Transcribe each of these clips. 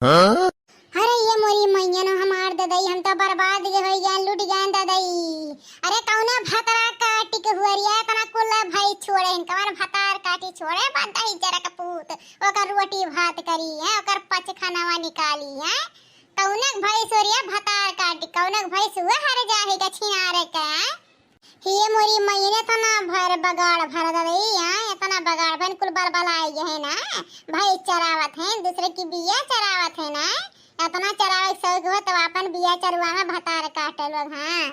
अरे ये मोरी मैयन हमार ददई हम तो बर्बाद हो गए लूट गए ददई। अरे कौना भतरा काटी के हुरिया तना कुल भाई छोड़े कमर भतार काटी छोड़े बंदाई जरा कपूत ओकर रोटी भात करी है ओकर पच खानावा निकाली है कौनक भाई सोरिया भतार काटी कौनक भाई सुआ हर जाहे का छिनारे का ये मोरी मैंने तना भर बगाड़ भर दई है इतना बगाड़ बन कुल बलबलाई है ना भाई चरावत है दूसरे की बिया चरावत है ना इतना चरावे शौक हो तो अपन बिया चरवा में भतार काटे लोग। हाँ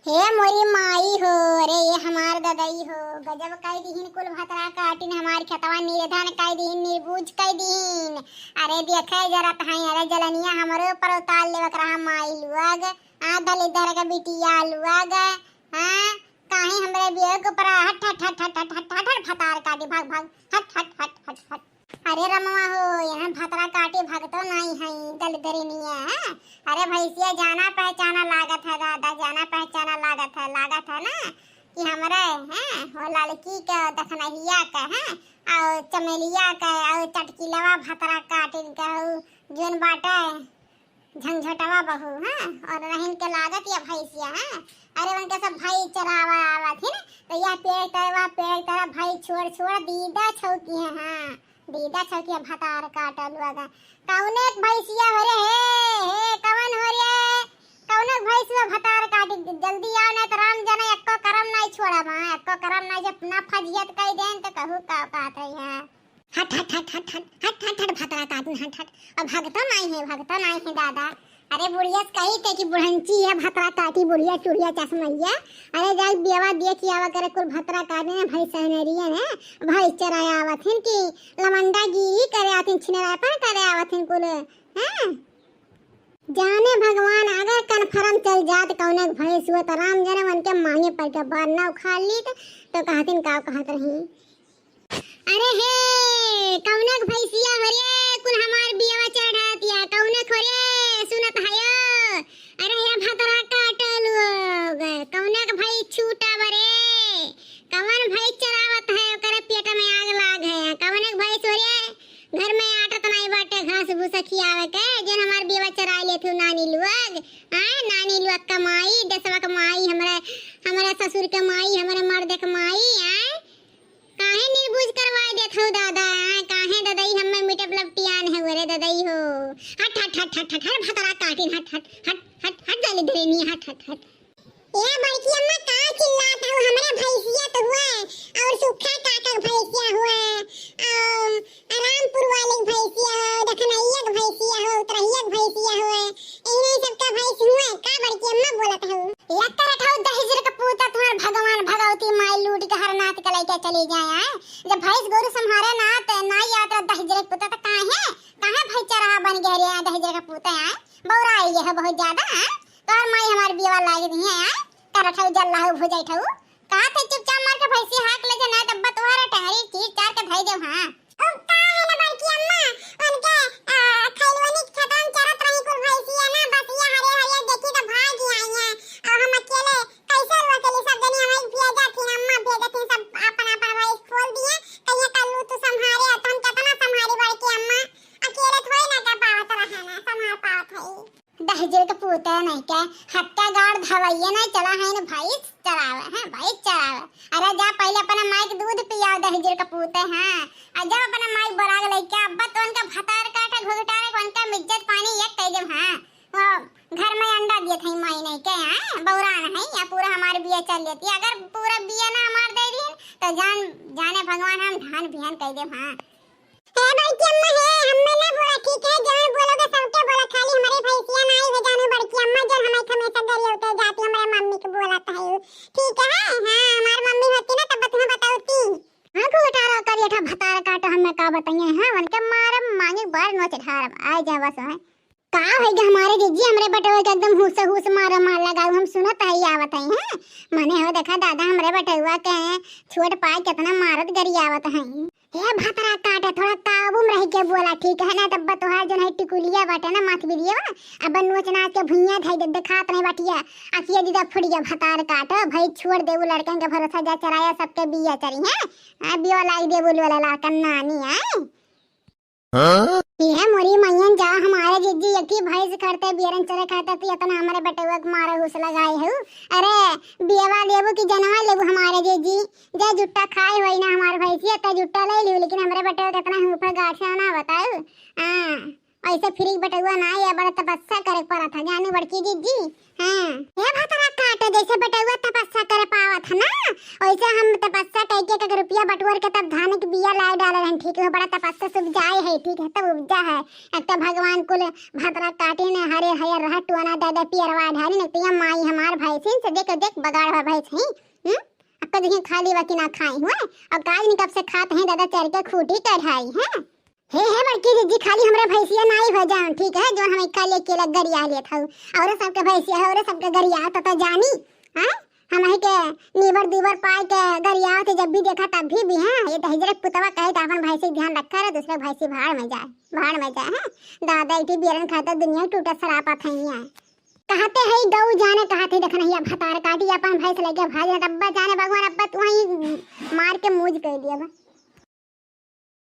हे मोरी माई हो रे ये हमार ददई हो गजब कई दीन कुल भतरा काटिन हमार खेतवा निर्धन कई दीन निर्बूझ कई दीन। अरे देखे जरा तहाई अरे जलनिया हमरो पर उतार लेवक रहा माई लुआग आ दलिदर का बिटिया लुआग। हां काहे हमरे बिया के ऊपर हट हट हट हट हट हट हट भतार काटी भाग भाग हट हट हट हट हट। अरे रमवा हो यहाँ भतरा काटे भगतो नहीं है दलिदरी नहीं है। अरे भैंसिया जाना पहचाना लागत है दादा जाना पहचाना लागत है ना कि हमारे हैं वो लड़की का दखनहिया का है और चमेलिया का और चटकीलवा भतरा काटिन का जोन बाटा झंझटवा बहू है और रहन के लागत या भैंसिया है। अरे उनके सब भाई चरावा आवत है ना तो यह पेड़ तरह भाई छोड़ छोड़ दीदा छौकी है। हाँ दीदा छौकी भतार काटल लगा कौन एक भैंसिया हो रे हे कवन हो रे कौन एक भैंसिया भतार काटी जल्दी आओ ना तो राम जाने एको करम नहीं छोड़ा हां एको करम नहीं जब ना फजियत कह देन तो कहू का बात है। हां हट हट हट हट हट हट हट हट भतरा काटू हट हट अब भगतो नहीं है दादा। अरे बुढ़िया कही थे कि बुढ़ंची है भतरा काटी बुढ़िया चुड़िया चश्मैया। अरे जाई बेवा देखी आवा करे कुल भतरा काटने भाई सहनरिया ने भाई चराया आवत हैं कि लमंडा गिरी करे आथिन छिनरा पर करे आवत हैं कुल। हैं जाने भगवान अगर कन्फर्म चल जात कौन भैंस हुआ तो राम जाने मन के मांगे पड़ के बार ना उखाड़ ली तो कहतिन का कहत रही। अरे हे कौनक भैंसिया हरे कुल हमार बियावा चढ़ातिया कौनक हरे सुनत हयो। अरे ये भतरा काटल कौनक भाई छूटा बरे कवन भाई चरावत है ओकरे पेट में आग लाग है कौनक भाई सोरे घर में आटत नहीं बाटे घास भूसा खियावे के जन हमार बियावा चरा ले थू नानी लुआग। हां नानी लुआग कमाई दसवा कमाई हमारे ससुर के माई हमारे मर्द के माई हैं काहे निर्बूझ करवाए देत हो दादा काहे ददई हम्मे मीटे लपटियान है रे ददई हो। हट हट हट हट हट भतरा काटिन हट हट हट हट हट जल्दी धरेनी हट हट हट। ए बड़की अम्मा का चिल्लात हो हमरा भैंसिया तो हुआ और सुखा काका भैंसिया हुआ और रामपुर वाले भैंसिया हो दखनैया भैंसिया हो उतरैया भैंसिया हो इन्हीं सब का भैंस हुआ का बड़की अम्मा बोलत हो लत्तर हटाओ दहेजर का पूता तुम्हार भगवान भगवती माई लूट के हर नाथ के लेके चली जाए हैं जब भैंस गोरु संहारे नाथ ना याद दहेजर का पूता तो काहे भाई चरहा बन गया रे दहेजर का पूता है बौरा आई है बहुत ज्यादा है तोर माई हमार बियावा लागे नहीं है कर ठौ जल्ला हो भुजाई ठौ का थे चुपचाप मार के भैंसी हाक ले ना तब तुम्हारे टहरी चीर चार के धई दे। हां ओ का है ना बड़की अम्मा उनके खैलवनी खतम चरत रही कुल भैंसिया ना बसिया हरे देखी तो भाग ही आई है और हम अकेले कैसे अकेले सब जनी हमारी भेजा थी अम्मा भेजा थी सब अपन भैंस खोल दिए कहिए कल्लू तू संभारे तुम कितना संभारी बड़की अम्मा अकेले थोड़ी ना कर पावत रहना संभाल पावत है दहेजर का पूता नहीं क्या हत्या गाड़ धवैया नहीं चला है ना भाई चरावे है भाई चरावे। अरे जा पहले अपना माई के दूध पियाओ दहेजर का पूते हैं और जब अपना माई बराग लेके अब्बा तो उनका भतार काटा घुघटारे उनका इज्जत पानी एक कह दे। हां वो घर में अंडा दिए थे माई नहीं क्या है बौरान है या पूरा हमारे बिया चल लेती अगर पूरा बिया ना हमार दे दी तो जाने भगवान हम धान बिहान कह दे। हां है बड़की अम्मा है हमने ना बोला ठीक है जब बोलोगे सबके बोला खाली हमारी भैंसिया ना आई जानो बड़की अम्मा जब हमें हमेशा घर होते जाती हमारे मम्मी को बोलाता है ठीक है। हां हमारी मम्मी होती ना तब तुम्हें बताऊती। हां को उठारा कर ये भतार काटो हमें का बताइए। हां उनके मारे मांगे बार नोच ढार आ जा बस है का होगा हमारे जीजी हमरे बटवे के एकदम हुस मार लगाओ हम सुनत है आवत है। हैं माने हो देखा दादा हमरे बटवा के छोट पाए कितना मारत गरी आवत है ये भतरा काटे थोड़ा काबू में रह के बोला ठीक है ना तब तोहार जो है टिकुलिया बाटे ना माथ बिलिया अब नोच नाच के भुइया धई दे दिखात नहीं बाटिया आखिया दीदा फुड़िया भतार काटो भाई छोड़ दे वो लड़कन के भरोसा जा चराया सबके बिया चरी है बिया लाई दे बोल वाला ला कन्नानी है ये मोरी मैयन जा हमारे बैठी भैंस करते बियरन चरे खाते तो इतना हमारे बटुआ के मारे घुस लगाए हो। अरे बियवा लेबू कि जनवा लेबू हमारे जी जे जुट्टा खाए होई ना हमार भैंसिया त जुट्टा ले लियो, लेकिन हमारे बटुआ कितना ऊपर गाठिया ना बताओ। हां ऐसे फ्री बटुआ ना ये बड़ा तपस्या करे पड़ा था जाने बड़की जी। हां ये भतरा काटे जैसे बटुआ तपस्या करे पावत है ना, वैसे हम तपस्या करके के रुपया बटुआ के तब धान के बिया ला डाले रहन। ठीक है बड़ा तपस्या से उपजाए है, ठीक है तब उपजा है। एक तो भगवान कुल भतरा काटे ने हरे हरे रह टुआना दादा पियरवा ढारी ने पिया माई हमार भाई से देख देख बगाड़ है भाई से। अब देखिए खाली बाकी ना खाई हुए और काज नहीं कब से खाते हैं दादा चर के खूटी कढ़ाई है। हे बड़की जी खाली हमरा भैंसिया नाई हो जाऊं, ठीक है जो हम इक्का लेके लग गरिया लेत हूं और सबके भैंसिया है और सबके गरिया तो जानी। हां हम ही के नीबर दीवर पाए के गरिया थे जब भी देखा तब भी हैं ये तो हिजरत पुतवा कहे तो अपन भैंसी ध्यान रखा रहे दूसरे भैंसी भाड़ में जाए हैं। दादा इटी बियरन खाता दुनिया टूटा सरापा थैया कहते है गौ जाने कहते देखना हिया भतार काटी अपन भैंस लेके भागे तब्बा जाने भगवान अब्बा तू ही मार के मूज कर दिया बा।